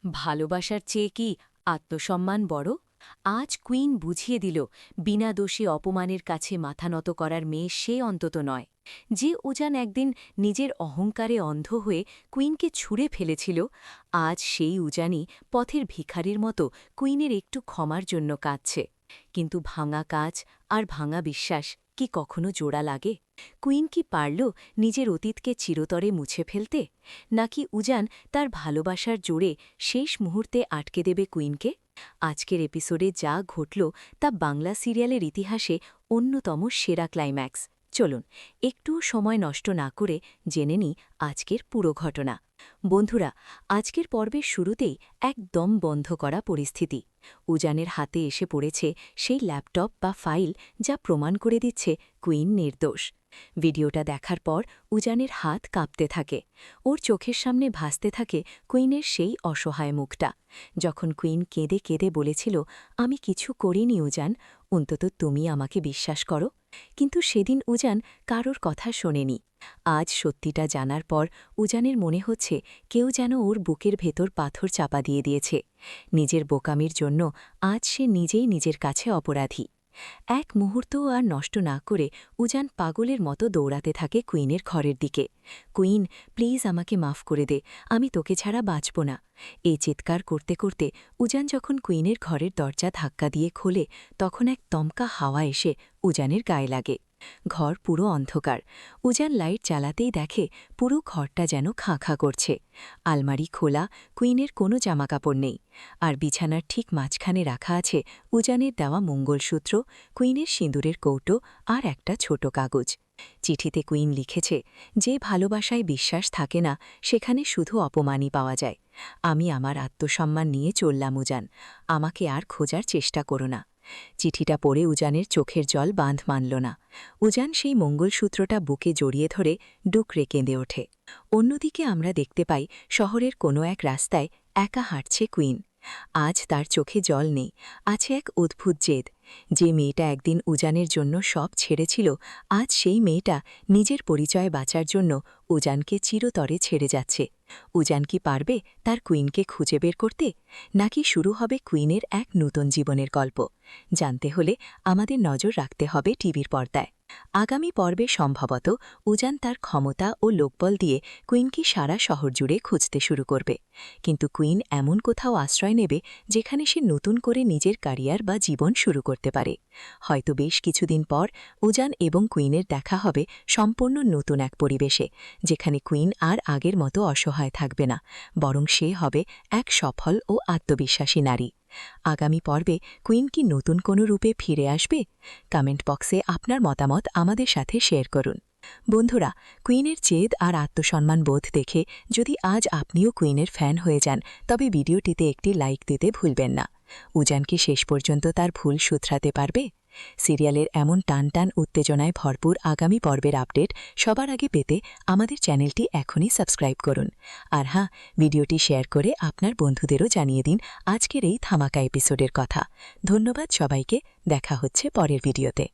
ভালোবাসার চেয়ে কি আত্মসম্মান বড়? আজ কুইন বুঝিয়ে দিল, বিনা দোষী অপমানের কাছে মাথা নত করার মেয়ে সে অন্তত নয়। যে উজান একদিন নিজের অহংকারে অন্ধ হয়ে কুইনকে ছুঁড়ে ফেলেছিল, আজ সেই উজানই পথের ভিখারির মতো কুইনের একটু ক্ষমার জন্য কাঁদছে। কিন্তু ভাঙা কাঁচ আর ভাঙা বিশ্বাস কি কখনো জোড়া লাগে? কুইন কি পারল নিজের অতীতকে চিরতরে মুছে ফেলতে? নাকি উজান তার ভালোবাসার জোরে শেষ মুহূর্তে আটকে দেবে কুইনকে? আজকের এপিসোডে যা ঘটল তা বাংলা সিরিয়ালের ইতিহাসে অন্যতম সেরা ক্লাইম্যাক্স। চলুন একটু সময় নষ্ট না করে জেনে নিই আজকের পুরো ঘটনা। বন্ধুরা, আজকের পর্বের শুরুতেই একদম বন্ধ করা পরিস্থিতি। উজানের হাতে এসে পড়েছে সেই ল্যাপটপ বা ফাইল যা প্রমাণ করে দিচ্ছে কুইন নির্দোষ। ভিডিওটা দেখার পর উজানের হাত কাঁপতে থাকে। ওর চোখের সামনে ভাসতে থাকে কুইনের সেই অসহায় মুখটা, যখন কুইন কেঁদে কেঁদে বলেছিল, আমি কিছু করিনি উজান, অন্তত তুমি আমাকে বিশ্বাস করো। কিন্তু সেদিন উজান কারোর কথা শোনেনি। আজ সত্যিটা জানার পর উজানের মনে হচ্ছে কেউ যেন ওর বুকের ভেতর পাথর চাপা দিয়ে দিয়েছে। নিজের বোকামির জন্য আজ সে নিজেই নিজের কাছে অপরাধী। এক মুহূর্তও আর নষ্ট না করে উজান পাগলের মতো দৌড়াতে থাকে কুইনের ঘরের দিকে। কুইন, প্লিজ আমাকে মাফ করে দে, আমি তোকে ছাড়া বাঁচব না। এই চিৎকার করতে করতে উজান যখন কুইনের ঘরের দরজা ধাক্কা দিয়ে খোলে, তখন এক দমকা হাওয়া এসে উজানের গায়ে লাগে। ঘর পুরো অন্ধকার। উজান লাইট জ্বালাতেই দেখে পুরো ঘরটা যেন খাঁ খাঁ করছে। আলমারি খোলা, কুইনের কোনো জামাকাপড় নেই। আর বিছানার ঠিক মাঝখানে রাখা আছে উজানের দেওয়া মঙ্গলসূত্র, কুইনের সিঁদুরের কৌটো আর একটা ছোট কাগজ। চিঠিতে কুইন লিখেছে, যে ভালোবাসায় বিশ্বাস থাকে না সেখানে শুধু অপমানই পাওয়া যায়। আমি আমার আত্মসম্মান নিয়ে চললাম উজান, আমাকে আর খোঁজার চেষ্টা করো না। চিঠিটা পড়ে উজানের চোখের জল বাঁধ মানল না। উজান সেই মঙ্গলসূত্রটা বুকে জড়িয়ে ধরে ডুকরে কেঁদে ওঠে। অন্যদিকে আমরা দেখতে পাই শহরের কোনো এক রাস্তায় একা হাঁটছে কুইন। আজ তার চোখে জল নেই, আছে এক অদ্ভুত জেদ। যে মেয়েটা একদিন উজানের জন্য সব ছেড়েছিল, আজ সেই মেয়েটা নিজের পরিচয় বাঁচার জন্য উজানকে চিরতরে ছেড়ে যাচ্ছে। উজান কি পারবে তার কুইনকে খুঁজে বের করতে? নাকি শুরু হবে কুইনের এক নূতন জীবনের গল্প? জানতে হলে আমাদের নজর রাখতে হবে টিভির পর্দায়। আগামী পর্বে সম্ভবত উজান তার ক্ষমতা ও লোকবল দিয়ে কুইনকে সারা শহর জুড়ে খুঁজতে শুরু করবে। কিন্তু কুইন এমন কোথাও আশ্রয় নেবে যেখানে সে নতুন করে নিজের ক্যারিয়ার বা জীবন শুরু করতে পারে। হয়তো বেশ কিছুদিন পর উজান এবং কুইনের দেখা হবে সম্পূর্ণ নতুন এক পরিবেশে, যেখানে কুইন আর আগের মতো অসহায় থাকবে না, বরং সে হবে এক সফল ও আত্মবিশ্বাসী নারী। আগামী পর্বে কুইন কি নতুন কোনো রূপে ফিরে আসবে? কমেন্ট বক্সে আপনার মতামত আমাদের সাথে শেয়ার করুন। বন্ধুরা, কুইনের জেদ আর আত্মসম্মান বোধ দেখে যদি আজ আপনিও কুইনের ফ্যান হয়ে যান, তবে ভিডিওটিতে একটি লাইক দিতে ভুলবেন না। উজান কি শেষ পর্যন্ত তার ভুল শুধরাতে পারবে? সিরিয়ালের এমন টান টান উত্তেজনায় ভরপুর আগামী পর্বের আপডেট সবার আগে পেতে আমাদের চ্যানেলটি এখনই সাবস্ক্রাইব করুন। আর হ্যাঁ, ভিডিওটি শেয়ার করে আপনার বন্ধুদেরও জানিয়ে দিন আজকের এই ধামাকা এপিসোডের কথা। ধন্যবাদ সবাইকে, দেখা হচ্ছে পরের ভিডিওতে।